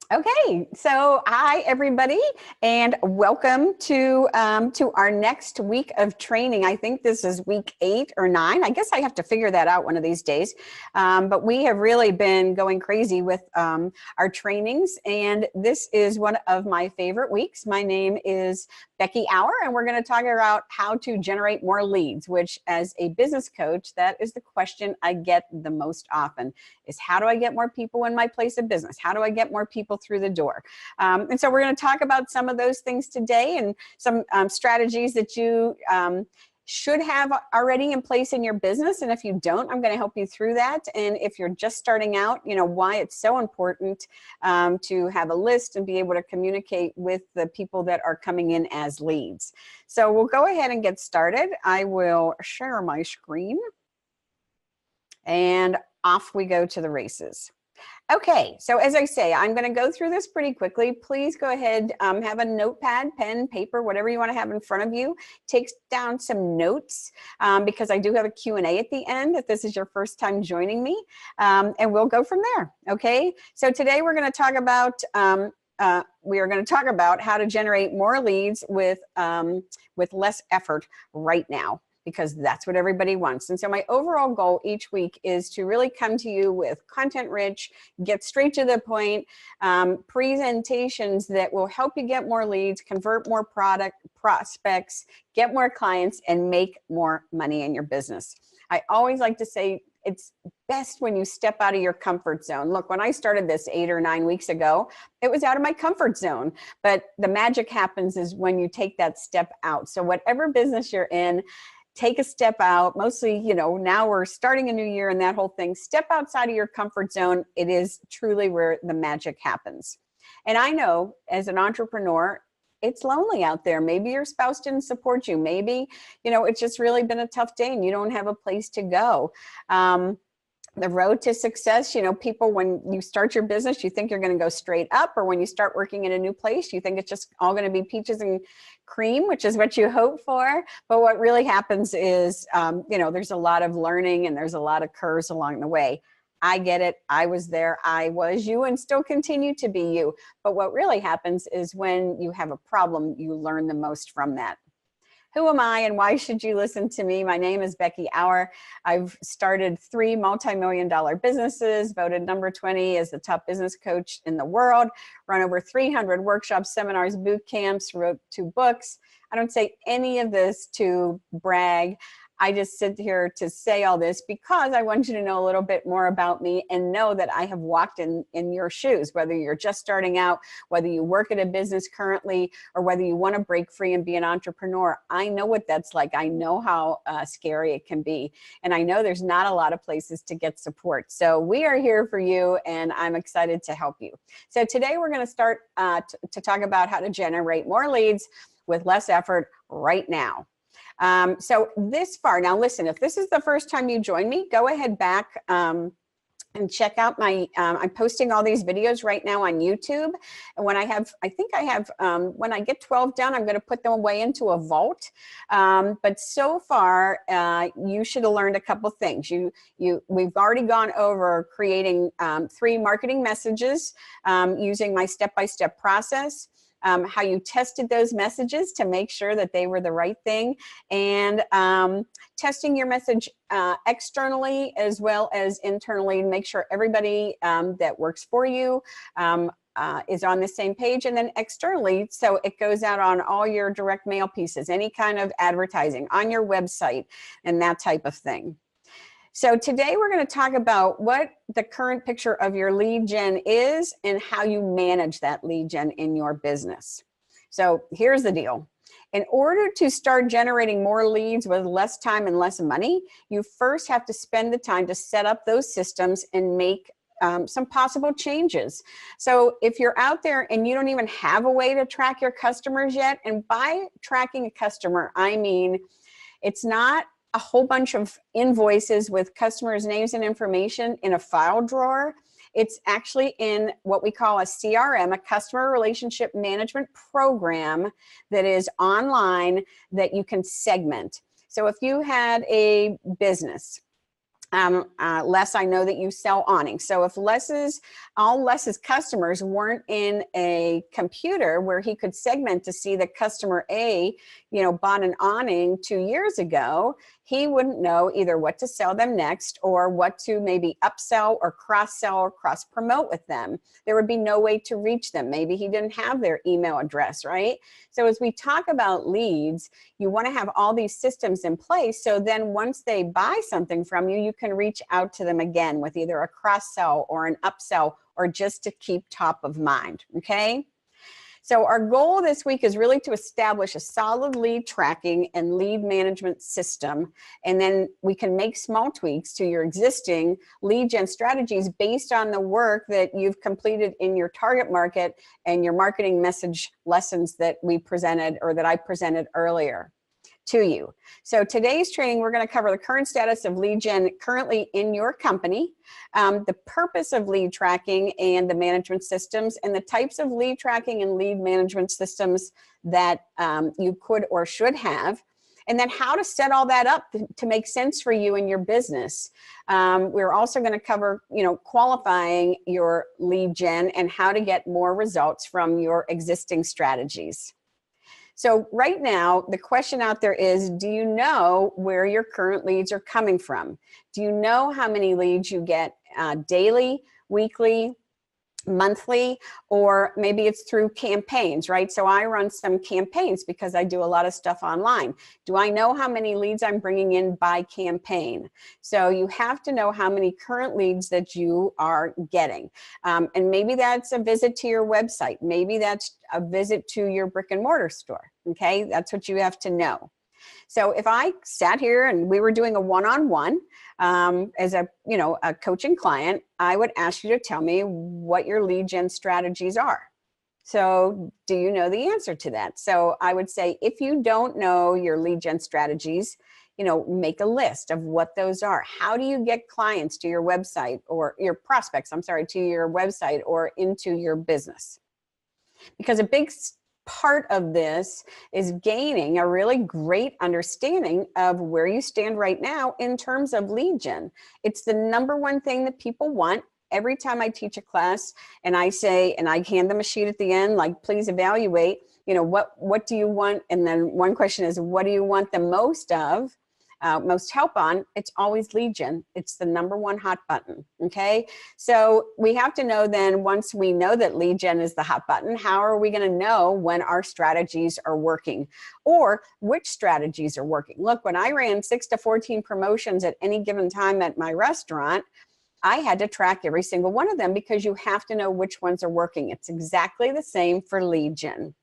Okay, so hi everybody, and welcome to our next week of training. I think this is week 8 or 9. I guess I have to figure that out one of these days. But we have really been going crazy with our trainings, and this is one of my favorite weeks. My name is Becky Auer, and we're going to talk about how to generate more leads, which as a business coach, that is the question I get the most often is how do I get more people in my place of business? How do I get more people through the door? And so we're going to talk about some of those things today and some strategies that you should have already in place in your business. And if you don't, I'm going to help you through that. And if you're just starting out, you know, why it's so important to have a list and be able to communicate with the people that are coming in as leads. So we'll go ahead and get started. I will share my screen and off we go to the races. Okay, so as I say, I'm going to go through this pretty quickly. Please go ahead, have a notepad, pen, paper, whatever you want to have in front of you. Take down some notes because I do have a Q&A at the end if this is your first time joining me, and we'll go from there. Okay, so today we're going to talk about how to generate more leads with less effort right now, because that's what everybody wants. And so my overall goal each week is to really come to you with content rich, get straight to the point, presentations that will help you get more leads, convert more prospects, get more clients, and make more money in your business. I always like to say it's best when you step out of your comfort zone. Look, when I started this 8 or 9 weeks ago, it was out of my comfort zone. But the magic happens is when you take that step out. So whatever business you're in, take a step out. Mostly, you know, now we're starting a new year and that whole thing. Step outside of your comfort zone. It is truly where the magic happens. And I know as an entrepreneur, it's lonely out there. Maybe your spouse didn't support you. Maybe, you know, it's just really been a tough day and you don't have a place to go. The road to success, you know, people, when you start your business, you think you're going to go straight up, or when you start working in a new place, you think it's just all going to be peaches and cream, which is what you hope for. But what really happens is, you know, there's a lot of learning and there's a lot of curves along the way. I get it. I was there. I was you and still continue to be you. But what really happens is when you have a problem, you learn the most from that. Who am I and why should you listen to me? My name is Becky Auer. I've started 3 multi-million-dollar businesses, voted number 20 as the top business coach in the world, run over 300 workshops, seminars, boot camps, wrote 2 books. I don't say any of this to brag. I just sit here to say all this because I want you to know a little bit more about me and know that I have walked in your shoes, whether you're just starting out, whether you work at a business currently, or whether you want to break free and be an entrepreneur. I know what that's like. I know how scary it can be. And I know there's not a lot of places to get support. So we are here for you, and I'm excited to help you. So today we're going to start to talk about how to generate more leads with less effort right now. So this far, now listen, if this is the first time you join me, go ahead back and check out my, I'm posting all these videos right now on YouTube. And when I have, I think I have, when I get 12 done, I'm going to put them away into a vault. But so far, you should have learned a couple things. We've already gone over creating 3 marketing messages using my step-by-step process. How you tested those messages to make sure that they were the right thing, and testing your message externally as well as internally to make sure everybody that works for you is on the same page, and then externally, so it goes out on all your direct mail pieces, any kind of advertising on your website, and that type of thing. So today we're going to talk about what the current picture of your lead gen is and how you manage that lead gen in your business. So here's the deal. In order to start generating more leads with less time and less money, you first have to spend the time to set up those systems and make some possible changes. So if you're out there and you don't even have a way to track your customers yet, and by tracking a customer, I mean, it's not a whole bunch of invoices with customers' names and information in a file drawer. It's actually in what we call a CRM, a customer relationship management program that is online that you can segment. So if you had a business Les, I know that you sell awnings. So if all Les's customers weren't in a computer where he could segment to see that customer A, bought an awning 2 years ago, he wouldn't know either what to sell them next or what to maybe upsell or cross-sell or cross-promote with them. There would be no way to reach them. Maybe he didn't have their email address, right? So as we talk about leads, you want to have all these systems in place, so then once they buy something from you, you can reach out to them again with either a cross-sell or an upsell, or just to keep top of mind, okay? So our goal this week is really to establish a solid lead tracking and lead management system, and then we can make small tweaks to your existing lead gen strategies based on the work that you've completed in your target market and your marketing message lessons that we presented, or that I presented earlier to you. So today's training, we're going to cover the current status of lead gen currently in your company, the purpose of lead tracking and the management systems, and the types of lead tracking and lead management systems that you could or should have, and then how to set all that up to make sense for you and your business. We're also going to cover, qualifying your lead gen and how to get more results from your existing strategies. So right now, the question out there is, do you know where your current leads are coming from? Do you know how many leads you get daily, weekly, monthly, or maybe it's through campaigns, right? So I run some campaigns because I do a lot of stuff online. Do I know how many leads I'm bringing in by campaign? So you have to know how many current leads that you are getting. And maybe that's a visit to your website. Maybe that's a visit to your brick and mortar store, okay? That's what you have to know. So if I sat here and we were doing a one-on-one as a coaching client, I would ask you to tell me what your lead gen strategies are. So do you know the answer to that? So I would say, if you don't know your lead gen strategies, make a list of what those are. How do you get clients to your website, or your prospects, to your website or into your business? Because a big part of this is gaining a really great understanding of where you stand right now in terms of lead gen. It's the #1 thing that people want. Every time I teach a class and I say, and I hand them a sheet at the end, like, please evaluate, what do you want? And then one question is, what do you want the most of? Most help on? It's always lead gen. It's the #1 hot button, okay? So we have to know then, once we know that lead gen is the hot button, how are we gonna know when our strategies are working, or which strategies are working? Look, when I ran 6 to 14 promotions at any given time at my restaurant, I had to track every single one of them, because you have to know which ones are working. It's exactly the same for lead gen.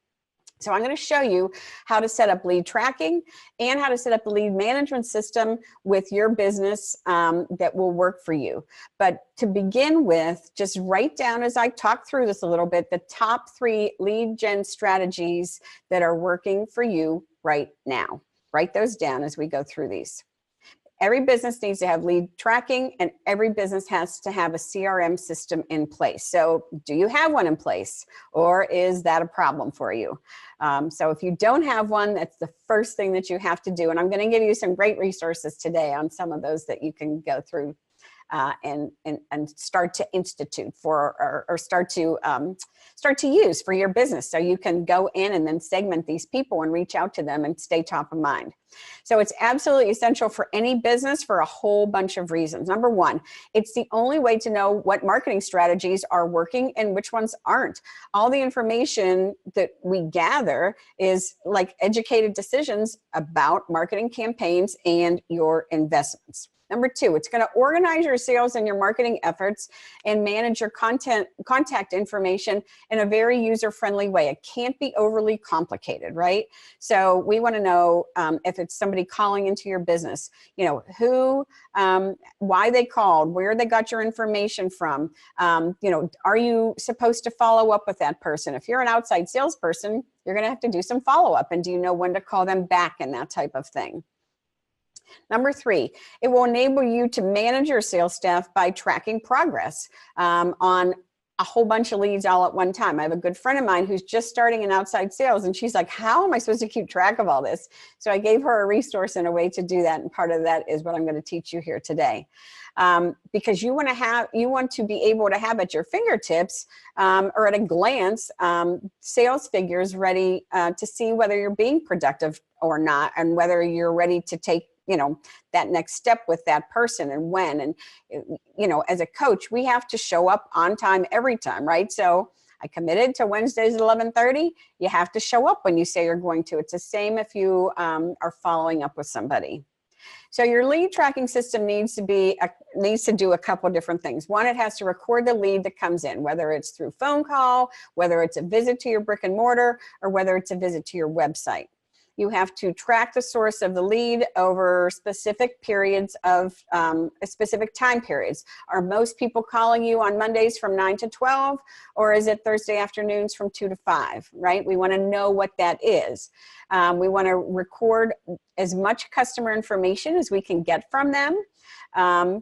So I'm going to show you how to set up lead tracking and how to set up a lead management system with your business that will work for you. But to begin with, just write down, as I talk through this a little bit, the top 3 lead gen strategies that are working for you right now. Write those down as we go through these. Every business needs to have lead tracking, and every business has to have a CRM system in place. So do you have one in place, or is that a problem for you? So if you don't have one, that's the first thing that you have to do. And I'm going to give you some great resources today on some of those that you can go through and start to institute for, or start to use for your business, so you can go in and then segment these people and reach out to them and stay top of mind. So it's absolutely essential for any business for a whole bunch of reasons. #1, it's the only way to know what marketing strategies are working and which ones aren't. All the information that we gather is like educated decisions about marketing campaigns and your investments. #2, it's going to organize your sales and your marketing efforts and manage your contact information in a very user-friendly way. It can't be overly complicated, right? So we want to know if it's somebody calling into your business, who, why they called, where they got your information from. Are you supposed to follow up with that person? If you're an outside salesperson, you're going to have to do some follow-up, and do you know when to call them back and that type of thing. #3, it will enable you to manage your sales staff by tracking progress on a whole bunch of leads all at one time. I have a good friend of mine who's just starting in outside sales, and she's like, how am I supposed to keep track of all this? So I gave her a resource and a way to do that, and part of that is what I'm going to teach you here today. Because you want to be able to have at your fingertips or at a glance sales figures ready to see whether you're being productive or not, and whether you're ready to take that next step with that person, and when. And as a coach, we have to show up on time every time, right? So I committed to Wednesdays at 11:30. You have to show up when you say you're going to. It's the same if you are following up with somebody. So your lead tracking system needs to do a couple different things. One, it has to record the lead that comes in, whether it's through phone call, whether it's a visit to your brick and mortar, or whether it's a visit to your website. You have to track the source of the lead over specific periods of specific time periods. Are most people calling you on Mondays from 9 to 12, or is it Thursday afternoons from 2 to 5, right? We want to know what that is. We want to record as much customer information as we can get from them.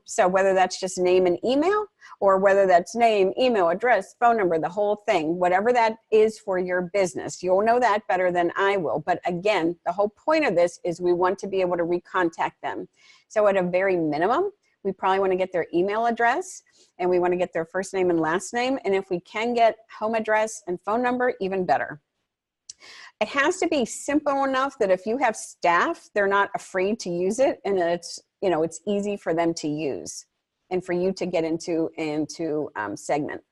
So whether that's just name and email, or whether that's name, email, address, phone number, the whole thing, whatever that is for your business, you'll know that better than I will. But again, the whole point of this is we want to be able to recontact them. So at a very minimum, we probably want to get their email address, and we want to get their first name and last name. And if we can get home address and phone number, even better. It has to be simple enough that if you have staff, they're not afraid to use it, and it's easy for them to use and for you to get into segment.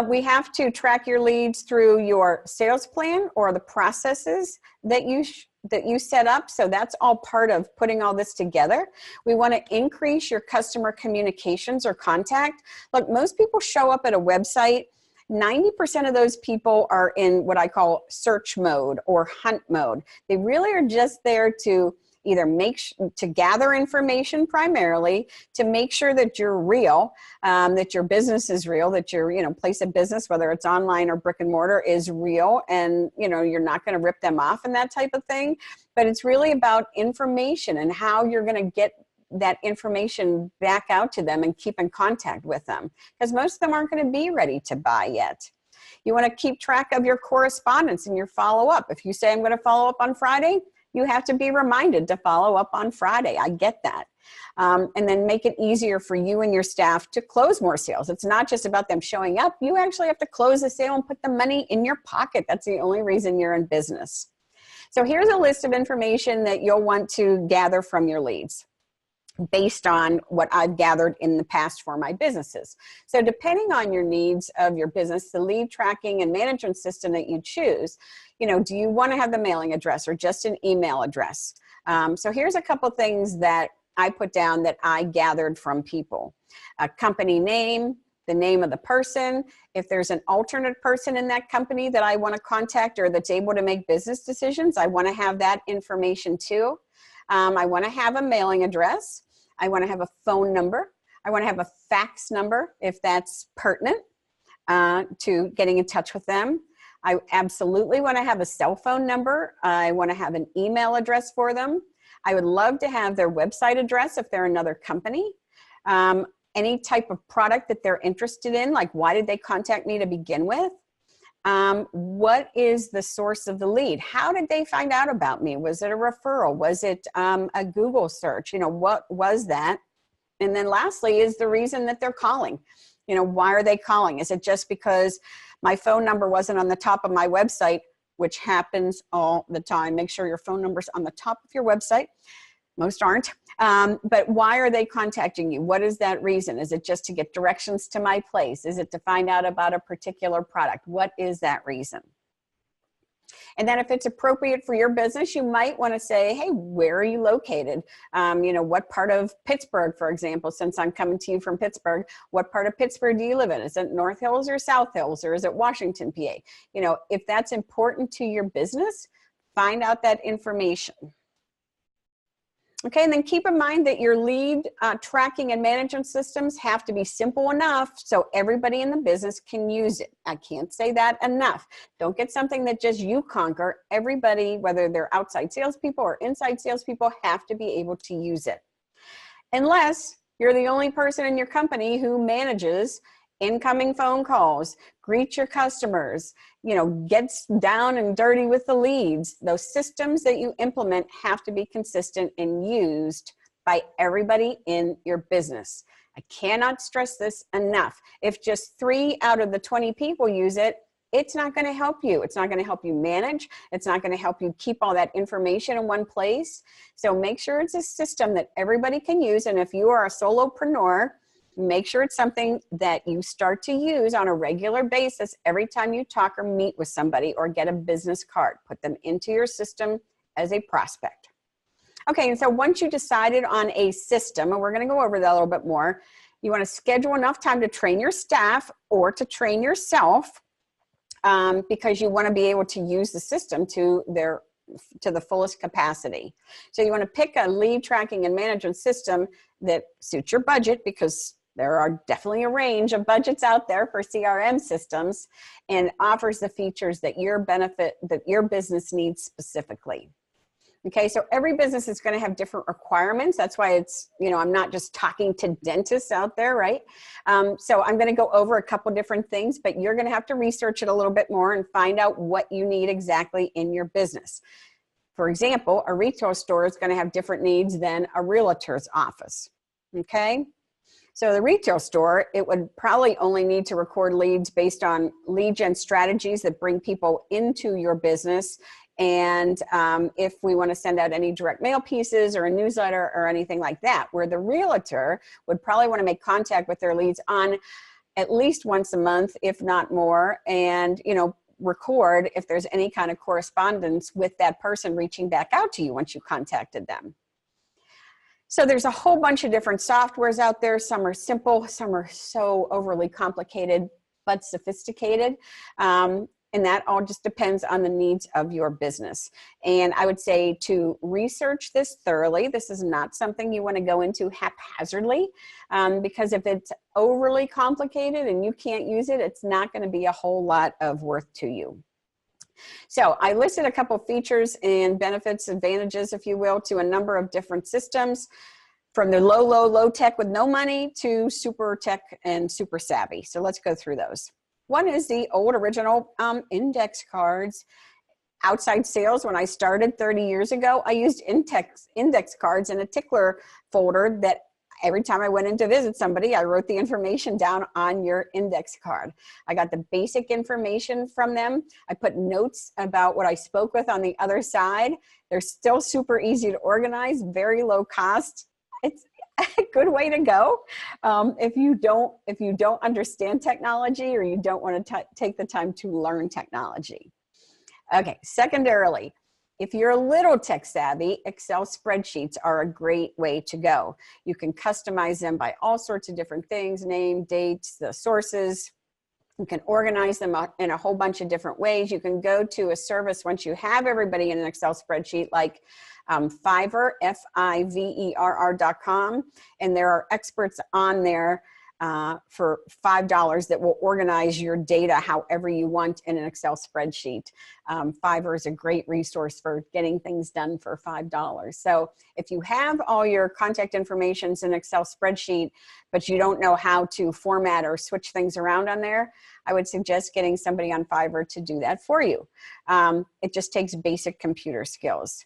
We have to track your leads through your sales plan or the processes that you set up. So that's all part of putting all this together. We want to increase your customer communications or contact. Look, most people show up at a website. 90% of those people are in what I call search mode or hunt mode. They really are just there to either to gather information primarily, to make sure that you're real, that your business is real, that your place of business, whether it's online or brick and mortar, is real, and you're not going to rip them off and that type of thing. But it's really about information and how you're going to get that information back out to them and keep in contact with them, because most of them aren't going to be ready to buy yet. You want to keep track of your correspondence and your follow-up. If you say, I'm going to follow up on Friday, you have to be reminded to follow up on Friday. I get that. And then make it easier for you and your staff to close more sales. It's not just about them showing up. You actually have to close the sale and put the money in your pocket. That's the only reason you're in business. So here's a list of information that you'll want to gather from your leads, based on what I've gathered in the past for my businesses. So depending on your needs of your business, the lead tracking and management system that you choose, do you want to have the mailing address or just an email address? So here's a couple things that I put down that I gathered from people. A company name, the name of the person. If there's an alternate person in that company that I want to contact or that's able to make business decisions, I want to have that information too. I want to have a mailing address. I want to have a phone number. I want to have a fax number if that's pertinent to getting in touch with them. I absolutely want to have a cell phone number. I want to have an email address for them. I would love to have their website address if they're another company. Any type of product that they're interested in, like why did they contact me to begin with? What is the source of the lead? How did they find out about me? Was it a referral? Was it a Google search? What was that? And then lastly is the reason that they're calling. Why are they calling? Is it just because my phone number wasn't on the top of my website, which happens all the time? Make sure your phone number's on the top of your website. Most aren't. But why are they contacting you? What is that reason? Is it just to get directions to my place? Is it to find out about a particular product? What is that reason? And then if it's appropriate for your business, you might want to say, hey, where are you located? What part of Pittsburgh, for example, since I'm coming to you from Pittsburgh, what part of Pittsburgh do you live in? Is it North Hills or South Hills, or is it Washington, PA? If that's important to your business, find out that information. Okay, and then keep in mind that your lead tracking and management systems have to be simple enough so everybody in the business can use it. I can't say that enough. Don't get something that just you conquer. Everybody, whether they're outside salespeople or inside salespeople, have to be able to use it. Unless you're the only person in your company who manages incoming phone calls, greet your customers, get down and dirty with the leads. Those systems that you implement have to be consistent and used by everybody in your business. I cannot stress this enough. If just 3 out of the 20 people use it, it's not going to help you. It's not going to help you manage. It's not going to help you keep all that information in one place. So make sure it's a system that everybody can use. And if you are a solopreneur, make sure it's something that you start to use on a regular basis every time you talk or meet with somebody or get a business card. Put them into your system as a prospect. Okay, and so once you decided on a system, and we're going to go over that a little bit more, you want to schedule enough time to train your staff or to train yourself, because you want to be able to use the system to the fullest capacity. So you want to pick a lead tracking and management system that suits your budget, because there are definitely a range of budgets out there for CRM systems, and offers the features that your business needs specifically. Okay, so every business is going to have different requirements. That's why it's, I'm not just talking to dentists out there, right? So I'm going to go over a couple different things, but you're going to have to research it a little bit more and find out what you need exactly in your business. For example, a retail store is going to have different needs than a realtor's office. Okay, so the retail store, it would probably only need to record leads based on lead gen strategies that bring people into your business. And if we want to send out any direct mail pieces or a newsletter or anything like that, where the realtor would probably want to make contact with their leads on at least once a month, if not more, and, record if there's any kind of correspondence with that person reaching back out to you once you contacted them. So there's a whole bunch of different softwares out there. Some are simple, some are so overly complicated, but sophisticated. And that all just depends on the needs of your business. And I would say to research this thoroughly. This is not something you want to go into haphazardly, because if it's overly complicated and you can't use it, it's not going to be a whole lot of worth to you. So I listed a couple features and benefits, advantages, if you will, to a number of different systems, from the low tech with no money to super tech and super savvy. So let's go through those. One is the old original index cards. Outside sales, when I started 30 years ago, I used index cards in a tickler folder that every time I went in to visit somebody, I wrote the information down on your index card. I got the basic information from them. I put notes about what I spoke with on the other side. They're still super easy to organize, very low cost. It's a good way to go if you don't understand technology or you don't want to take the time to learn technology. Okay, secondarily, if you're a little tech savvy, Excel spreadsheets are a great way to go. You can customize them by all sorts of different things, name, dates, the sources. You can organize them in a whole bunch of different ways. You can go to a service once you have everybody in an Excel spreadsheet, like Fiverr, Fiverr.com, and there are experts on there for $5 that will organize your data however you want in an Excel spreadsheet. Fiverr is a great resource for getting things done for $5. So if you have all your contact information in an Excel spreadsheet, but you don't know how to format or switch things around on there, I would suggest getting somebody on Fiverr to do that for you. It just takes basic computer skills.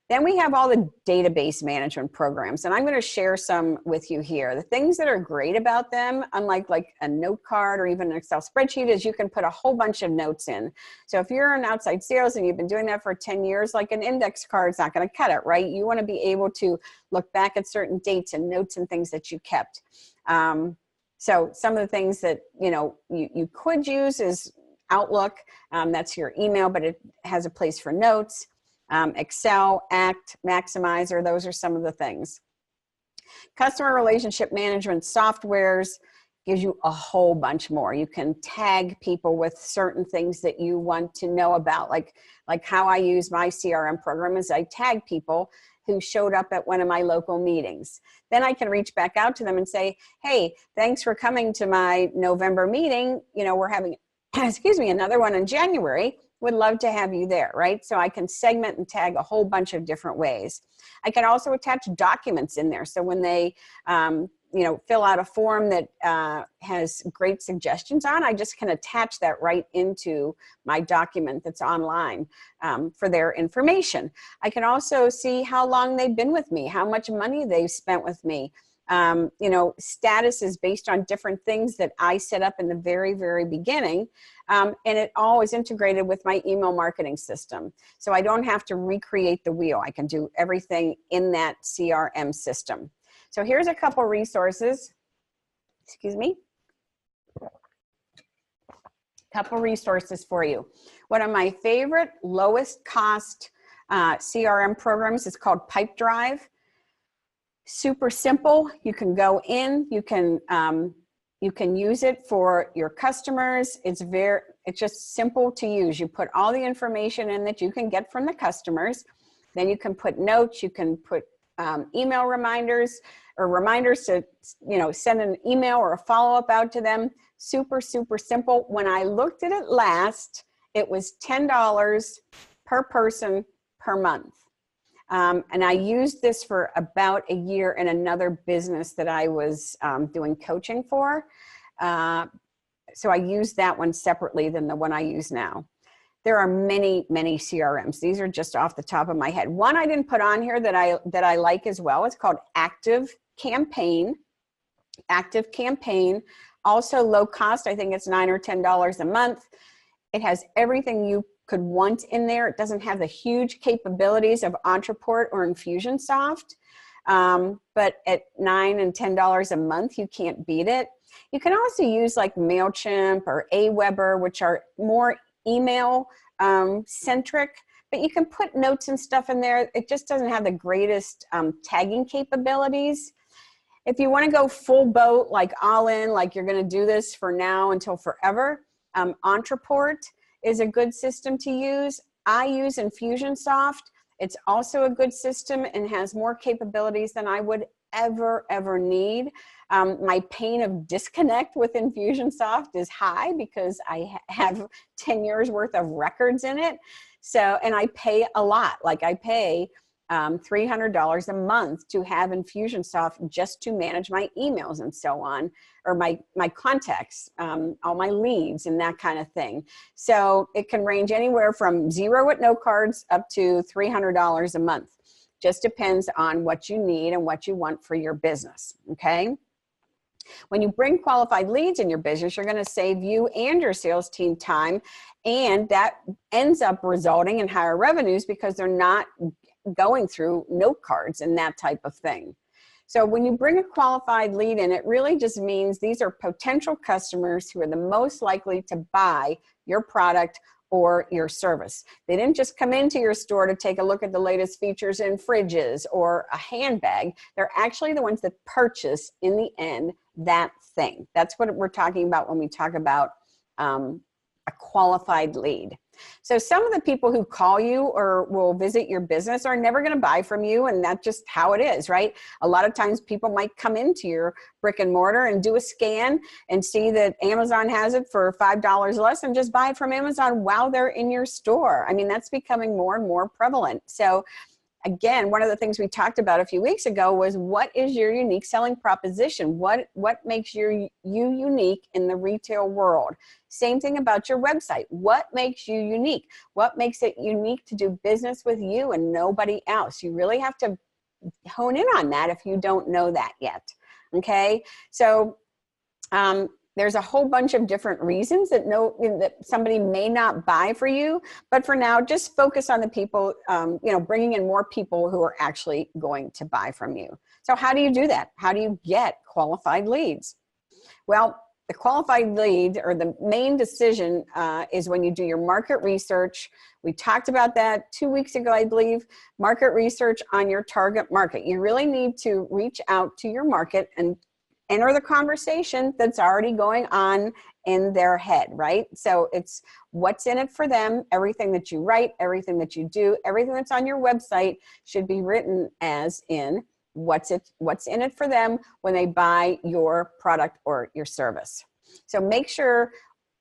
Then we have all the database management programs, and I'm going to share some with you here. The things that are great about them, unlike like a note card or even an Excel spreadsheet, is you can put a whole bunch of notes in. So if you're in outside sales and you've been doing that for 10 years, like an index card is not going to cut it, right? You want to be able to look back at certain dates and notes and things that you kept. So some of the things that you could use is Outlook. That's your email, but it has a place for notes. Excel, Act, Maximizer, those are some of the things. Customer relationship management softwares gives you a whole bunch more. You can tag people with certain things that you want to know about, like how I use my CRM program is I tag people who showed up at one of my local meetings. Then I can reach back out to them and say, hey, thanks for coming to my November meeting. We're having, another one in January. Would love to have you there, right? So I can segment and tag a whole bunch of different ways. I can also attach documents in there. So when they fill out a form that has great suggestions on, I just can attach that right into my document that's online for their information. I can also see how long they've been with me, how much money they've spent with me. Status is based on different things that I set up in the very, very beginning. And it all is integrated with my email marketing system. So I don't have to recreate the wheel. I can do everything in that CRM system. So here's a couple resources. Excuse me. Couple resources for you. One of my favorite lowest cost CRM programs is called Pipedrive. Super simple. You can go in, you can use it for your customers. It's just simple to use. You put all the information in that you can get from the customers. Then you can put notes, you can put email reminders or reminders to, send an email or a follow-up out to them. Super, super simple. When I looked at it last, it was $10 per person per month. And I used this for about a year in another business that I was doing coaching for. So I used that one separately than the one I use now. There are many, many CRMs. These are just off the top of my head. One I didn't put on here that I like as well. It's called Active Campaign. Active Campaign, also low cost. I think it's $9 or $10 a month. It has everything you could want in there. It doesn't have the huge capabilities of Ontraport or Infusionsoft, but at $9 and $10 a month, you can't beat it. You can also use like MailChimp or Aweber, which are more email centric, but you can put notes and stuff in there. It just doesn't have the greatest tagging capabilities. If you want to go full boat, like all in, like you're going to do this for now until forever, Ontraport is a good system to use. I use Infusionsoft. It's also a good system and has more capabilities than I would ever need. My pain of disconnect with Infusionsoft is high because I have 10 years worth of records in it. So, and I pay a lot. Like I pay $300 a month to have Infusionsoft just to manage my emails and so on, or my contacts, all my leads and that kind of thing. So it can range anywhere from 0 with no cards up to $300 a month. Just depends on what you need and what you want for your business, okay? When you bring qualified leads in your business, you're going to save you and your sales team time, and that ends up resulting in higher revenues because they're not going through note cards and that type of thing. So when you bring a qualified lead in, it really just means these are potential customers who are the most likely to buy your product or your service. They didn't just come into your store to take a look at the latest features in fridges or a handbag. They're actually the ones that purchase, in the end, that thing. That's what we're talking about when we talk about a qualified lead. So some of the people who call you or will visit your business are never going to buy from you, and that's just how it is, right? A lot of times people might come into your brick and mortar and do a scan and see that Amazon has it for $5 less and just buy it from Amazon while they're in your store. I mean, that's becoming more and more prevalent. So again, one of the things we talked about a few weeks ago was, what is your unique selling proposition? What makes you unique in the retail world? Same thing about your website. What makes you unique? What makes it unique to do business with you and nobody else? You really have to hone in on that if you don't know that yet, okay? So there's a whole bunch of different reasons that somebody may not buy for you, but for now, just focus on the people, bringing in more people who are actually going to buy from you. So how do you do that? How do you get qualified leads? Well, the qualified lead, or the main decision, is when you do your market research. We talked about that 2 weeks ago, I believe. Market research on your target market. You really need to reach out to your market and enter the conversation that's already going on in their head, right? So it's what's in it for them. Everything that you write, everything that you do, everything that's on your website should be written as in what's in it for them when they buy your product or your service. So make sure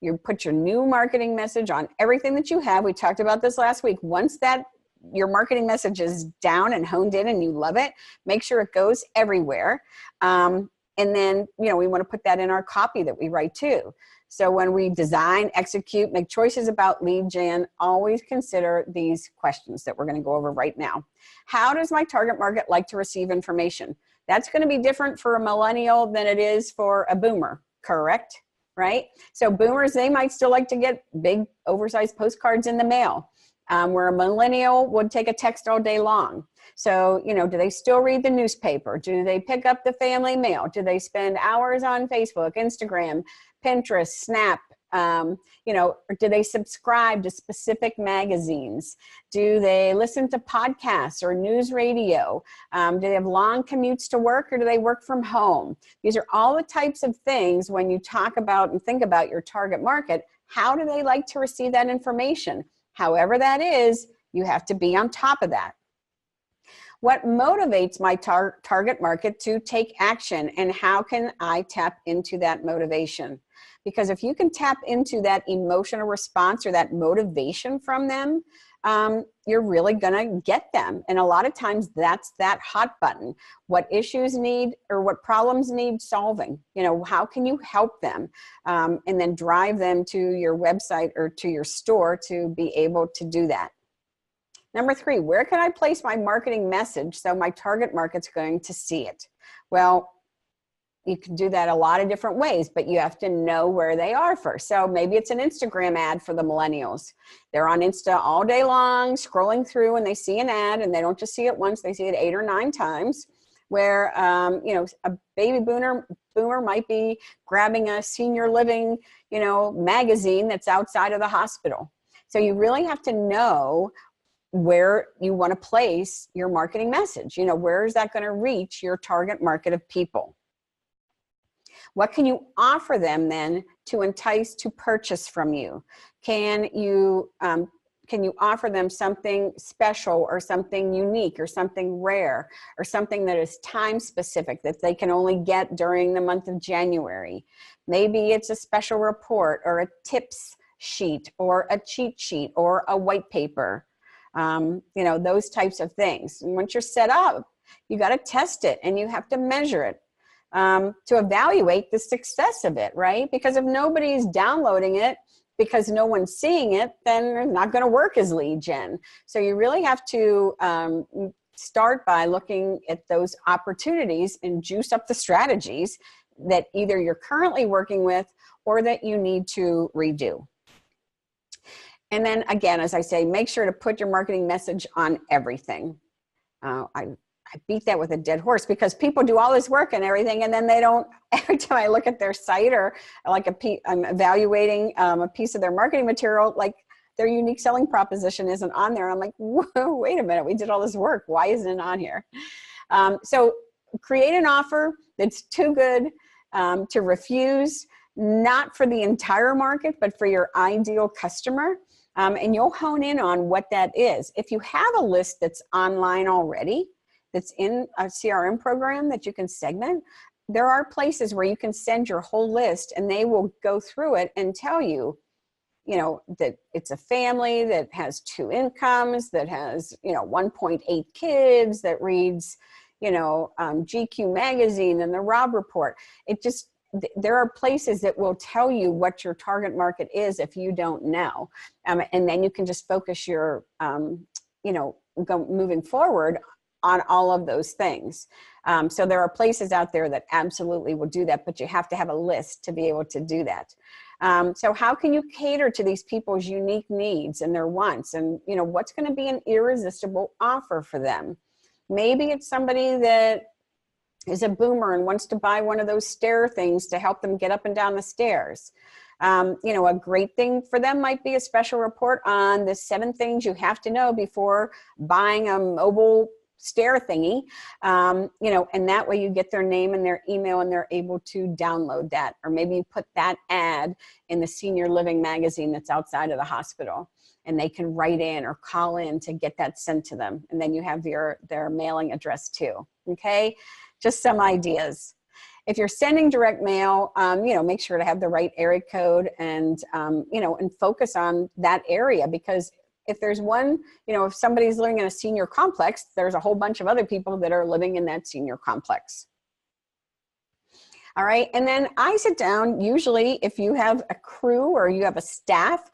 you put your new marketing message on everything that you have. We talked about this last week. Once that your marketing message is down and honed in and you love it, make sure it goes everywhere. And then, we want to put that in our copy that we write too. So when we design, execute, make choices about lead gen, always consider these questions that we're going to go over right now. How does my target market like to receive information? That's going to be different for a millennial than it is for a boomer, correct? Right? So boomers, they might still like to get big oversized postcards in the mail, where a millennial would take a text all day long. So, do they still read the newspaper? Do they pick up the family mail? Do they spend hours on Facebook, Instagram, Pinterest, Snap? Or do they subscribe to specific magazines? Do they listen to podcasts or news radio? Do they have long commutes to work, or do they work from home? These are all the types of things when you talk about and think about your target market. How do they like to receive that information? However that is, you have to be on top of that. What motivates my target market to take action, and how can I tap into that motivation? Because if you can tap into that emotional response or that motivation from them, you're really gonna get them. And a lot of times that's that hot button. What issues need, or what problems need solving? How can you help them? And then drive them to your website or to your store to be able to do that. Number 3, where can I place my marketing message so my target market's going to see it? Well, you can do that a lot of different ways, but you have to know where they are first. So maybe it's an Instagram ad for the millennials. They're on Insta all day long, scrolling through, and they see an ad, and they don't just see it once, they see it 8 or 9 times, where, a baby boomer might be grabbing a senior living, magazine that's outside of the hospital. So you really have to know where you want to place your marketing message. Where is that going to reach your target market of people? What can you offer them then to entice to purchase from you? Can you offer them something special, or something unique, or something rare, or something that is time specific that they can only get during the month of January? Maybe it's a special report, or a tips sheet, or a cheat sheet, or a white paper. Those types of things. And once you're set up, you got to test it, and you have to measure it to evaluate the success of it, right? Because if nobody's downloading it because no one's seeing it, then it's not going to work as lead gen. So you really have to start by looking at those opportunities and juice up the strategies that either you're currently working with or that you need to redo. And then again, as I say, make sure to put your marketing message on everything. I beat that with a dead horse, because people do all this work and everything, and then they don't. Every time I look at their site, or like I'm evaluating a piece of their marketing material, like their unique selling proposition isn't on there. I'm like, whoa, wait a minute, we did all this work. Why isn't it on here? So create an offer that's too good to refuse, not for the entire market, but for your ideal customer. And you'll hone in on what that is. If you have a list that's online already, that's in a CRM program that you can segment, there are places where you can send your whole list, and they will go through it and tell you, that it's a family that has 2 incomes, that has, 1.8 kids, that reads, GQ magazine and the Rob Report. There are places that will tell you what your target market is if you don't know. And then you can just focus your, moving forward on all of those things. So there are places out there that absolutely will do that, but you have to have a list to be able to do that. So how can you cater to these people's unique needs and their wants? And what's going to be an irresistible offer for them? Maybe it's somebody that is a boomer and wants to buy one of those stair things to help them get up and down the stairs. A great thing for them might be a special report on the 7 things you have to know before buying a mobile stair thingy, and that way you get their name and their email, and they're able to download that. Or maybe you put that ad in the senior living magazine that's outside of the hospital, and they can write in or call in to get that sent to them. And then you have their mailing address too. Okay, just some ideas. If you're sending direct mail, make sure to have the right area code, and and focus on that area, because if there's one, if somebody's living in a senior complex, there's a whole bunch of other people that are living in that senior complex. All right. And then I sit down, usually if you have a crew or you have a staff,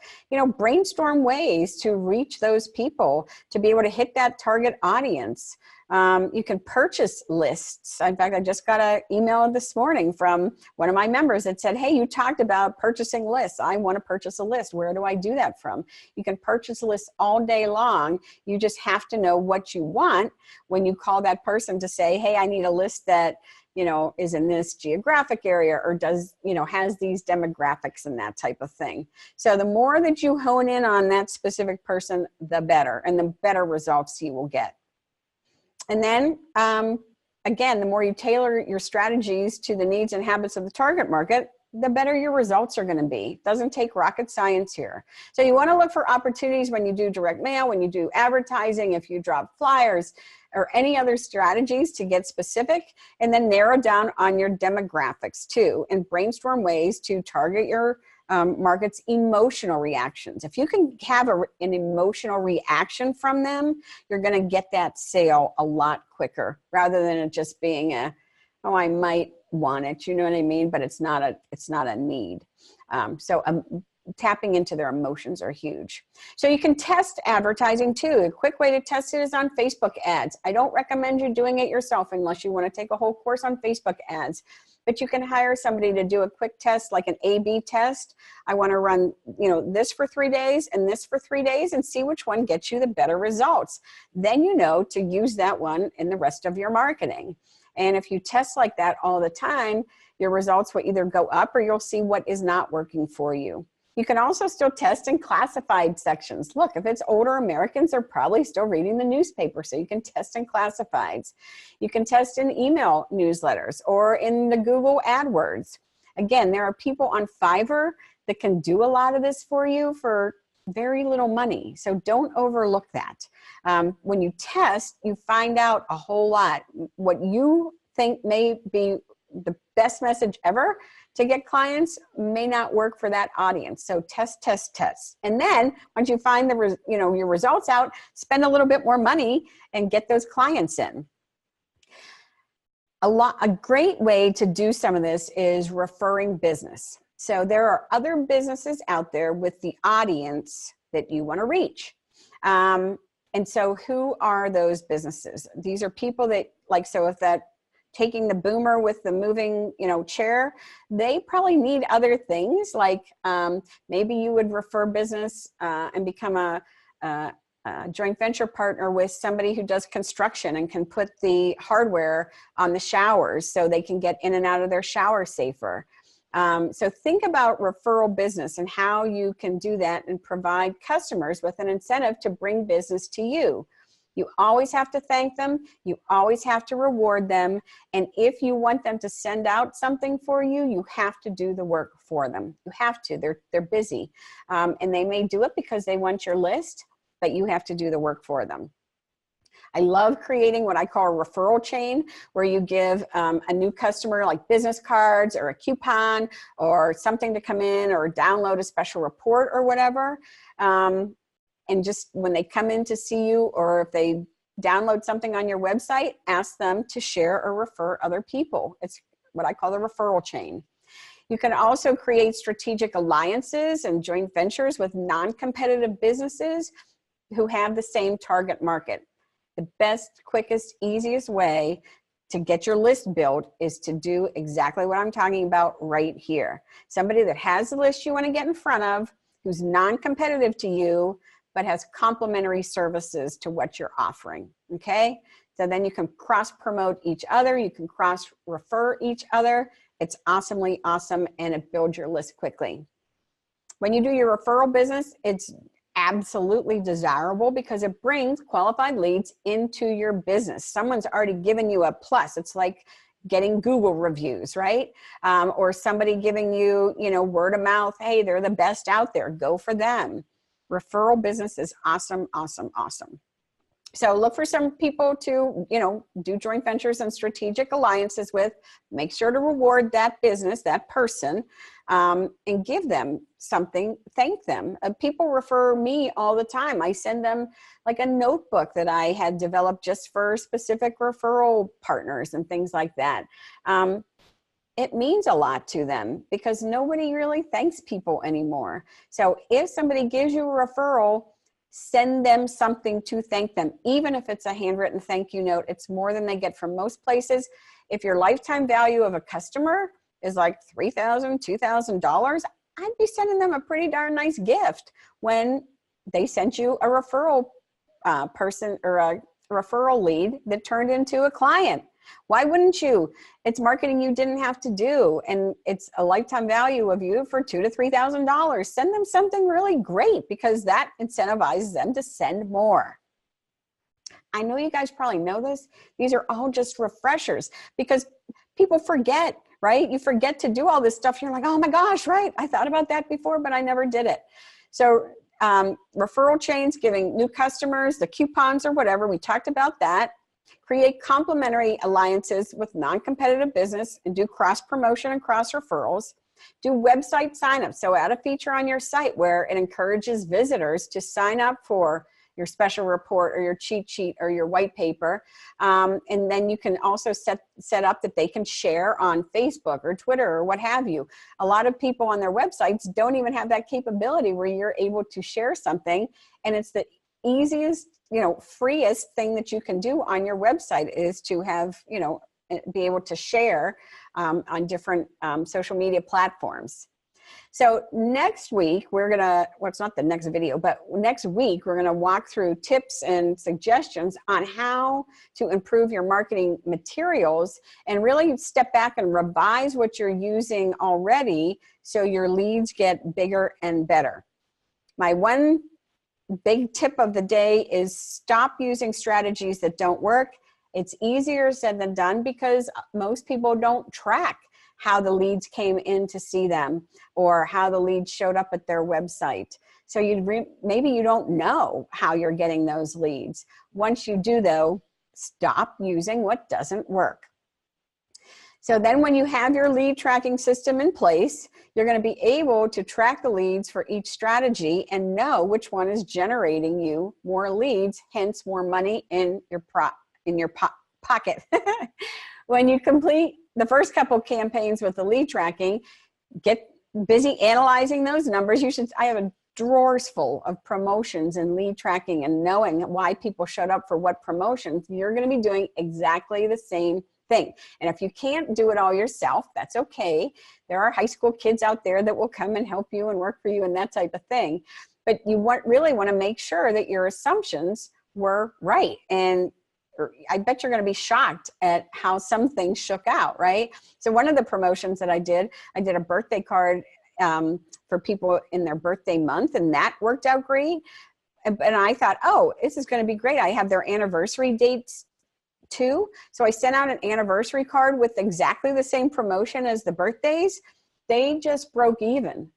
brainstorm ways to reach those people to be able to hit that target audience. You can purchase lists. In fact, I just got an email this morning from one of my members that said, hey, you talked about purchasing lists. I want to purchase a list. Where do I do that from? You can purchase lists all day long. You just have to know what you want when you call that person to say, hey, I need a list that is in this geographic area or does, has these demographics and that type of thing. So the more that you hone in on that specific person, the better, and the better results you will get. And then, again, the more you tailor your strategies to the needs and habits of the target market, the better your results are going to be. It doesn't take rocket science here. So you want to look for opportunities when you do direct mail, when you do advertising, if you drop flyers, or any other strategies to get specific, and then narrow down on your demographics too, and brainstorm ways to target your market's emotional reactions. If you can have an emotional reaction from them, you're going to get that sale a lot quicker, rather than it just being oh, I might want it, you know what I mean? But it's not a need. Tapping into their emotions are huge. So you can test advertising too. A quick way to test it is on Facebook ads. I don't recommend you doing it yourself unless you want to take a whole course on Facebook ads, but you can hire somebody to do a quick test, like an A/B test. I want to run, this for 3 days and this for 3 days and see which one gets you the better results. Then you know to use that one in the rest of your marketing. And if you test like that all the time, your results will either go up or you'll see what is not working for you. You can also still test in classified sections. Look, if it's older Americans, they're probably still reading the newspaper, so you can test in classifieds. You can test in email newsletters or in the Google AdWords. Again, there are people on Fiverr that can do a lot of this for you for very little money, so don't overlook that. When you test, you find out a whole lot. What you think may be the best message ever to get clients may not work for that audience. So test, test, test. And then once you find your results out, spend a little bit more money and get those clients in. A great way to do some of this is referring business. So there are other businesses out there with the audience that you want to reach. And so who are those businesses? These are people that, if that taking the boomer with the moving, chair, they probably need other things, like maybe you would refer business and become a joint venture partner with somebody who does construction and can put the hardware on the showers so they can get in and out of their shower safer. So think about referral business and how you can do that and provide customers with an incentive to bring business to you. You always have to thank them. You always have to reward them. And if you want them to send out something for you, you have to do the work for them. You have to. They're busy. And they may do it because they want your list, but you have to do the work for them. I love creating what I call a referral chain, where you give a new customer like business cards or a coupon or something to come in or download a special report or whatever. And just when they come in to see you, or if they download something on your website, ask them to share or refer other people. It's what I call the referral chain. You can also create strategic alliances and joint ventures with non-competitive businesses who have the same target market. The best, quickest, easiest way to get your list built is to do exactly what I'm talking about right here. Somebody that has the list you want to get in front of, who's non-competitive to you, but has complementary services to what you're offering, okay? So then you can cross-promote each other, you can cross-refer each other. It's awesomely awesome, and it builds your list quickly. When you do your referral business, it's absolutely desirable because it brings qualified leads into your business. Someone's already given you a plus. It's like getting Google reviews, right? Or somebody giving you, word of mouth, hey, they're the best out there, go for them. Referral business is awesome, awesome, awesome. So look for some people to, do joint ventures and strategic alliances with. Make sure to reward that business, that person, and give them something, thank them. People refer me all the time. I send them like a notebook that I had developed just for specific referral partners and things like that. it means a lot to them because nobody really thanks people anymore. So if somebody gives you a referral, send them something to thank them. Even if it's a handwritten thank you note, it's more than they get from most places. If your lifetime value of a customer is like $3,000, $2,000, I'd be sending them a pretty darn nice gift when they sent you a referral person or a referral lead that turned into a client. Why wouldn't you? It's marketing you didn't have to do, and it's a lifetime value of you for $2,000 to $3,000. Send them something really great because that incentivizes them to send more. I know you guys probably know this. These are all just refreshers because people forget, right? You forget to do all this stuff. You're like, oh my gosh, right? I thought about that before, but I never did it. So referral chains, giving new customers the coupons or whatever, we talked about that. Create complementary alliances with non-competitive business and do cross promotion and cross referrals. Do website signups. So add a feature on your site where it encourages visitors to sign up for your special report or your cheat sheet or your white paper. And then you can also set up that they can share on Facebook or Twitter or what have you. A lot of people on their websites don't even have that capability where you're able to share something, and it's the easiest, freest thing that you can do on your website is to have, be able to share on different social media platforms. So next week, we're gonna, well, it's not the next video, but next week, we're gonna walk through tips and suggestions on how to improve your marketing materials and really step back and revise what you're using already so your leads get bigger and better. My one big tip of the day is stop using strategies that don't work. It's easier said than done because most people don't track how the leads came in to see them or how the leads showed up at their website. So maybe you don't know how you're getting those leads. Once you do though, stop using what doesn't work. So then when you have your lead tracking system in place, you're going to be able to track the leads for each strategy and know which one is generating you more leads, hence more money in your pocket. When you complete the first couple campaigns with the lead tracking, get busy analyzing those numbers. I have a drawers full of promotions and lead tracking and knowing why people showed up for what promotions. You're going to be doing exactly the same thing. And if you can't do it all yourself, that's okay. There are high school kids out there that will come and help you and work for you and that type of thing. But you really want to make sure that your assumptions were right. And I bet you're going to be shocked at how some things shook out, right? So one of the promotions that I did a birthday card for people in their birthday month, and that worked out great. And I thought, oh, this is going to be great. I have their anniversary dates too. So I sent out an anniversary card with exactly the same promotion as the birthdays. They just broke even.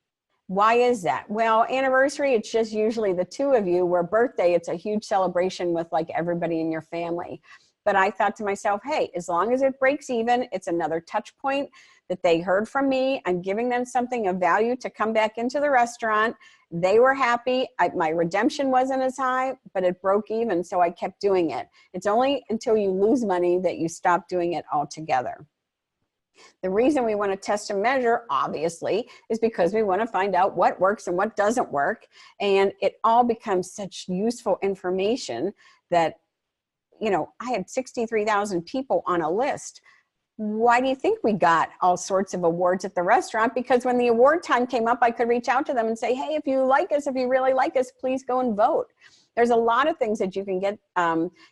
Why is that? Well, anniversary, it's just usually the two of you, where birthday, it's a huge celebration with like everybody in your family. But I thought to myself, hey, as long as it breaks even, it's another touch point that they heard from me. I'm giving them something of value to come back into the restaurant. They were happy. My redemption wasn't as high, but it broke even, so I kept doing it. It's only until you lose money that you stop doing it altogether. The reason we want to test and measure, obviously, is because we want to find out what works and what doesn't work. And it all becomes such useful information that, I had 63,000 people on a list. Why do you think we got all sorts of awards at the restaurant? Because when the award time came up, I could reach out to them and say, hey, if you like us, if you really like us, please go and vote. There's a lot of things that you can get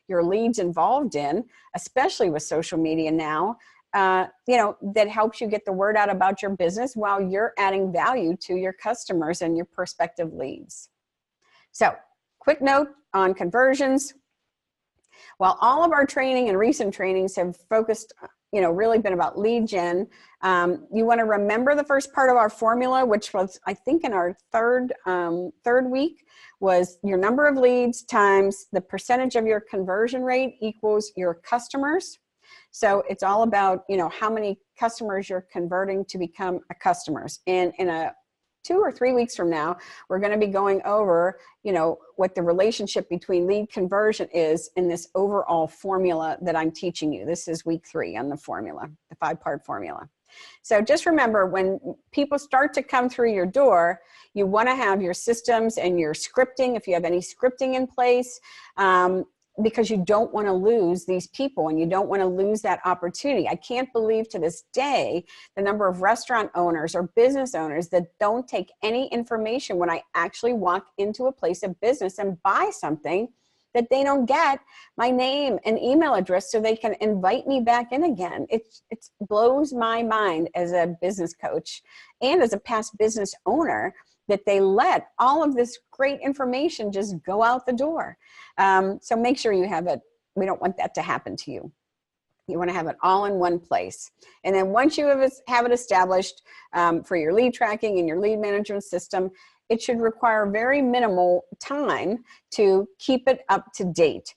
your leads involved in, especially with social media now. That helps you get the word out about your business while you're adding value to your customers and your prospective leads. So, quick note on conversions. While all of our training and recent trainings have focused, really been about lead gen, you want to remember the first part of our formula, which was, I think, in our third week, was your number of leads times the percentage of your conversion rate equals your customers. So it's all about, how many customers you're converting to become a customers. And in 2 or 3 weeks from now, we're going to be going over, what the relationship between lead conversion is in this overall formula that I'm teaching you. This is week 3 on the formula, the 5-part formula. So just remember, when people start to come through your door, you want to have your systems and your scripting, if you have any scripting in place, because you don't want to lose these people and you don't want to lose that opportunity. I can't believe to this day the number of restaurant owners or business owners that don't take any information when I actually walk into a place of business and buy something, that they don't get my name and email address so they can invite me back in again. It blows my mind as a business coach and as a past business owner that they let all of this great information just go out the door. So make sure you have it. We don't want that to happen to you. You want to have it all in one place. And then once you have it established for your lead tracking and your lead management system, it should require very minimal time to keep it up to date.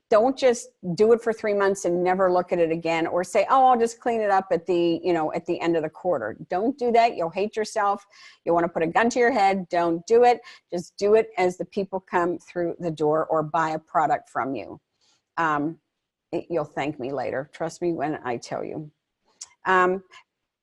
Don't just do it for 3 months and never look at it again, or say, oh, I'll just clean it up at the, at the end of the quarter. Don't do that. You'll hate yourself. You want to put a gun to your head. Don't do it. Just do it as the people come through the door or buy a product from you. You'll thank me later. Trust me when I tell you.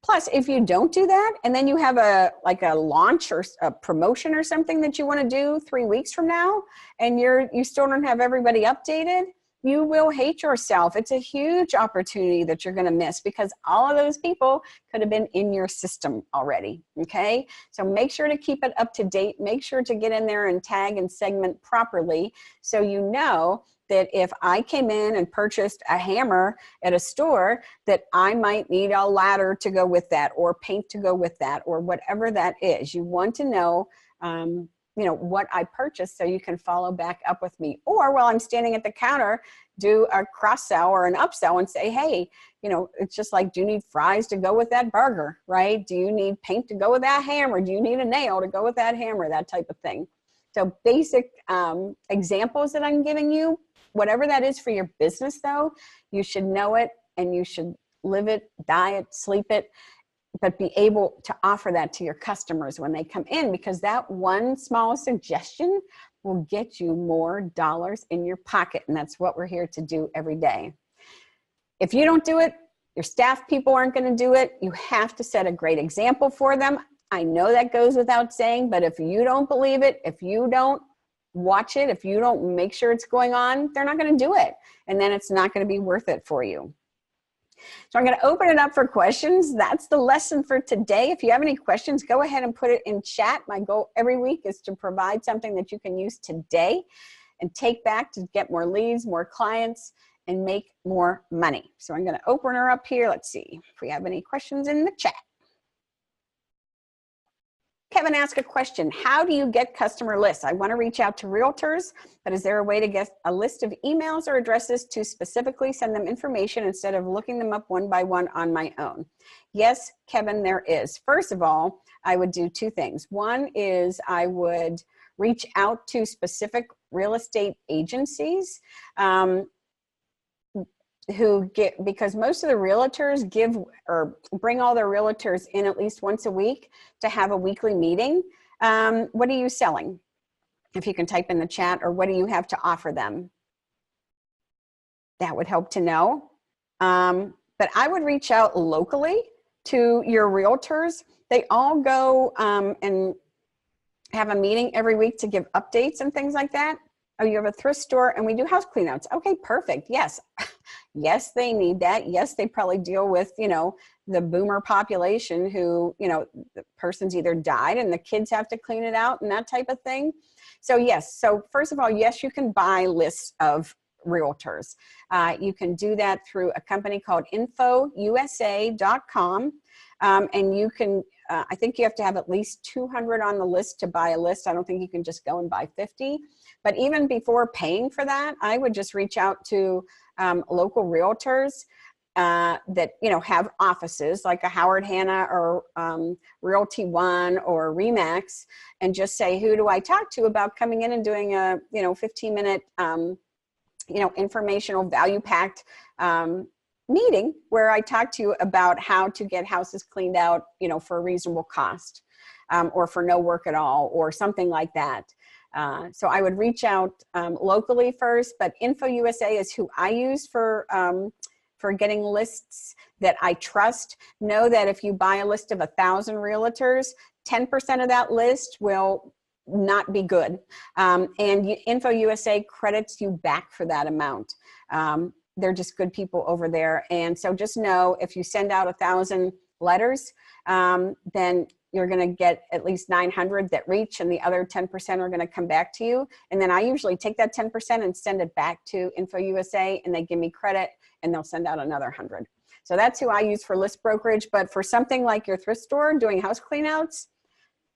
Plus, if you don't do that, and then you have a launch or a promotion or something that you want to do 3 weeks from now, and you still don't have everybody updated, you will hate yourself. It's a huge opportunity that you're going to miss because all of those people could have been in your system already, okay? So make sure to keep it up to date. Make sure to get in there and tag and segment properly so you know that if I came in and purchased a hammer at a store, that I might need a ladder to go with that, or paint to go with that, or whatever that is. You want to know, what I purchased so you can follow back up with me. Or while I'm standing at the counter, do a cross sell or an upsell and say, hey, it's just like, do you need fries to go with that burger, right? Do you need paint to go with that hammer? Do you need a nail to go with that hammer? That type of thing. So basic examples that I'm giving you, whatever that is for your business though, you should know it and you should live it, die it, sleep it, but be able to offer that to your customers when they come in, because that one small suggestion will get you more dollars in your pocket. And that's what we're here to do every day. If you don't do it, your staff people aren't going to do it. You have to set a great example for them. I know that goes without saying, but if you don't believe it, if you don't watch it, if you don't make sure it's going on, they're not going to do it. And then it's not going to be worth it for you. So I'm going to open it up for questions. That's the lesson for today. If you have any questions, go ahead and put it in chat. My goal every week is to provide something that you can use today and take back to get more leads, more clients, and make more money. So I'm going to open her up here. Let's see if we have any questions in the chat. Kevin asked a question. How do you get customer lists? I want to reach out to realtors, but is there a way to get a list of emails or addresses to specifically send them information instead of looking them up one by one on my own? Yes, Kevin, there is. First of all, I would do two things. One is I would reach out to specific real estate agencies because most of the realtors give or bring all their realtors in at least once a week to have a weekly meeting. What are you selling? If you can type in the chat, or what do you have to offer them? That would help to know. But I would reach out locally to your realtors. They all go and have a meeting every week to give updates and things like that. Oh, you have a thrift store and we do house cleanouts. Okay, perfect. Yes. Yes, they need that. Yes, they probably deal with, the boomer population who, the person's either died and the kids have to clean it out and that type of thing. So yes. So first of all, yes, you can buy lists of realtors. You can do that through a company called infousa.com. And you can, I think you have to have at least 200 on the list to buy a list. I don't think you can just go and buy 50. But even before paying for that, I would just reach out to local realtors that, have offices like a Howard Hanna or Realty One or Remax, and just say, who do I talk to about coming in and doing a, 15-minute, informational value-packed meeting where I talk to you about how to get houses cleaned out, for a reasonable cost, or for no work at all, or something like that. So I would reach out locally first, but InfoUSA is who I use for for getting lists that I trust. Know that if you buy a list of 1,000 realtors, 10% of that list will not be good. And Info USA credits you back for that amount. They're just good people over there. And so just know if you send out 1,000 letters, then you're going to get at least 900 that reach, and the other 10% are going to come back to you. And then I usually take that 10% and send it back to Info USA, and they give me credit, and they'll send out another 100. So that's who I use for list brokerage. But for something like your thrift store doing house cleanouts,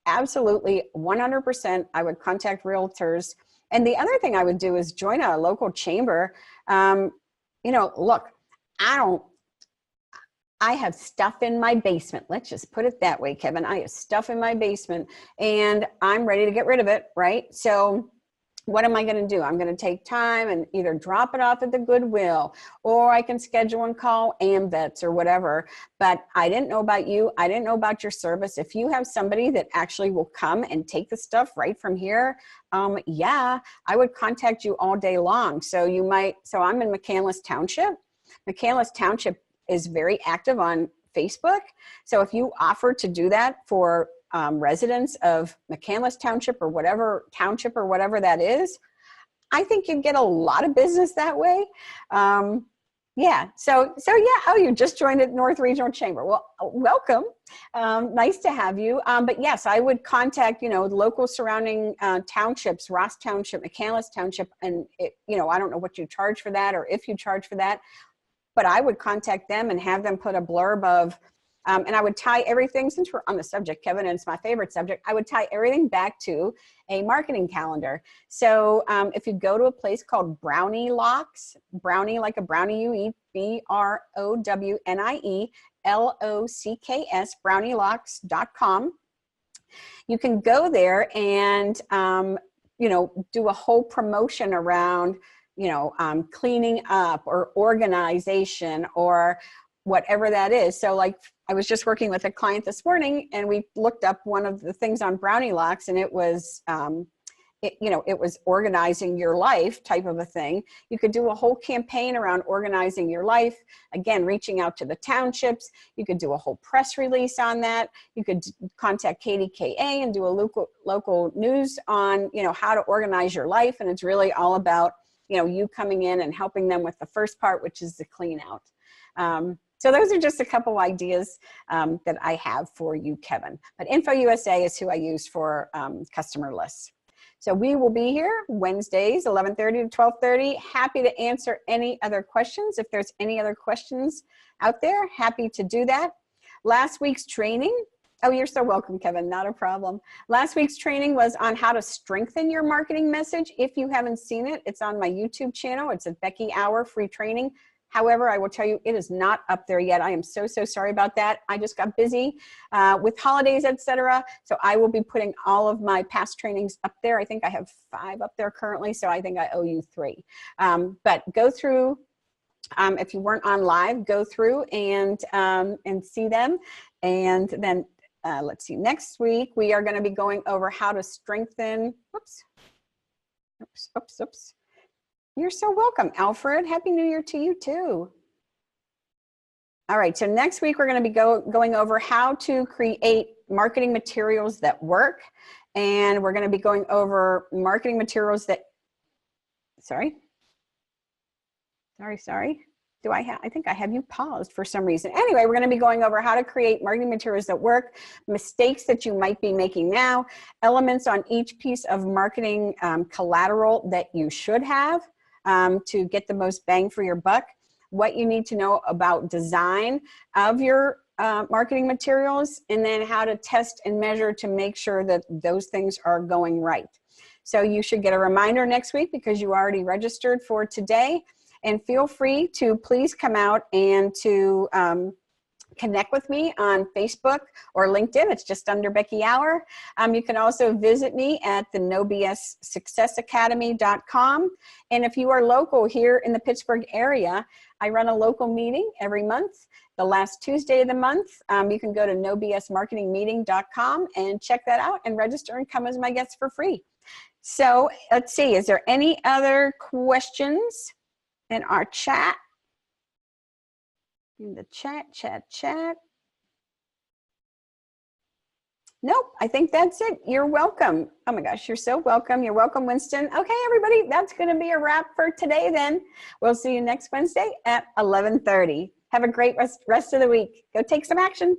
absolutely 100%, I would contact realtors. And the other thing I would do is join a local chamber. You know, look, I have stuff in my basement. Let's just put it that way, Kevin. I have stuff in my basement and I'm ready to get rid of it, right? So what am I going to do? I'm going to take time and either drop it off at the Goodwill, or I can schedule and call AMVETS or whatever. But I didn't know about you. I didn't know about your service. If you have somebody that actually will come and take the stuff right from here, yeah, I would contact you all day long. So you might, so I'm in McCandless Township. McCandless Township is very active on Facebook. So if you offer to do that for residents of McCandless Township or whatever township or whatever that is, I think you'd get a lot of business that way. Yeah, so yeah, oh, you just joined at North Regional Chamber. Well, welcome. Nice to have you. But yes, I would contact, you know, the local surrounding townships, Ross Township, McCandless Township, and you know, I don't know what you charge for that or if you charge for that, but I would contact them and have them put a blurb of, and I would tie everything, since we're on the subject, Kevin, and it's my favorite subject, I would tie everything back to a marketing calendar. So if you go to a place called Brownie Locks, Brownie like a brownie you eat, BROWNIE-LOCKS, brownielocks.com. You can go there and, you know, do a whole promotion around, you know, cleaning up or organization or whatever that is. So like I was just working with a client this morning and we looked up one of the things on Brownie Locks, and it was, you know, it was organizing your life type of a thing. You could do a whole campaign around organizing your life. Again, reaching out to the townships. You could do a whole press release on that. You could contact KDKA and do a local news on, you know, how to organize your life. And it's really all about, you know, you coming in and helping them with the first part, which is the clean out. So those are just a couple ideas that I have for you, Kevin. But Info USA is who I use for customer lists. So we will be here Wednesdays, 11:30 to 12:30. Happy to answer any other questions. If there's any other questions out there, happy to do that. Last week's training, oh, you're so welcome, Kevin, not a problem. Last week's training was on how to strengthen your marketing message. If you haven't seen it, it's on my YouTube channel. It's a Becky Auer free training. However, I will tell you, it is not up there yet. I am so sorry about that. I just got busy with holidays, etc. So I will be putting all of my past trainings up there. I think I have 5 up there currently, so I think I owe you 3. But go through, if you weren't on live, go through and see them. And then let's see, next week we are going to be going over how to strengthen, oops. You're so welcome, Alfred. Happy New Year to you too. All right, so next week we're going to be going over how to create marketing materials that work. And we're going to be going over marketing materials that, sorry. I think I have you paused for some reason. Anyway, we're going to be going over how to create marketing materials that work, mistakes that you might be making now, elements on each piece of marketing collateral that you should have to get the most bang for your buck, what you need to know about design of your marketing materials, and then how to test and measure to make sure that those things are going right. So you should get a reminder next week because you already registered for today. And feel free to please come out and to connect with me on Facebook or LinkedIn. It's just under Becky Auer. You can also visit me at the NoBSSuccessAcademy.com. And if you are local here in the Pittsburgh area, I run a local meeting every month. The last Tuesday of the month, you can go to NoBSMarketingMeeting.com and check that out and register and come as my guest for free. So let's see, is there any other questions in our chat? In the chat. Nope, I think that's it. You're welcome. Oh my gosh, you're so welcome. You're welcome, Winston. Okay, everybody, that's going to be a wrap for today then. We'll see you next Wednesday at 11:30. Have a great rest of the week. Go take some action.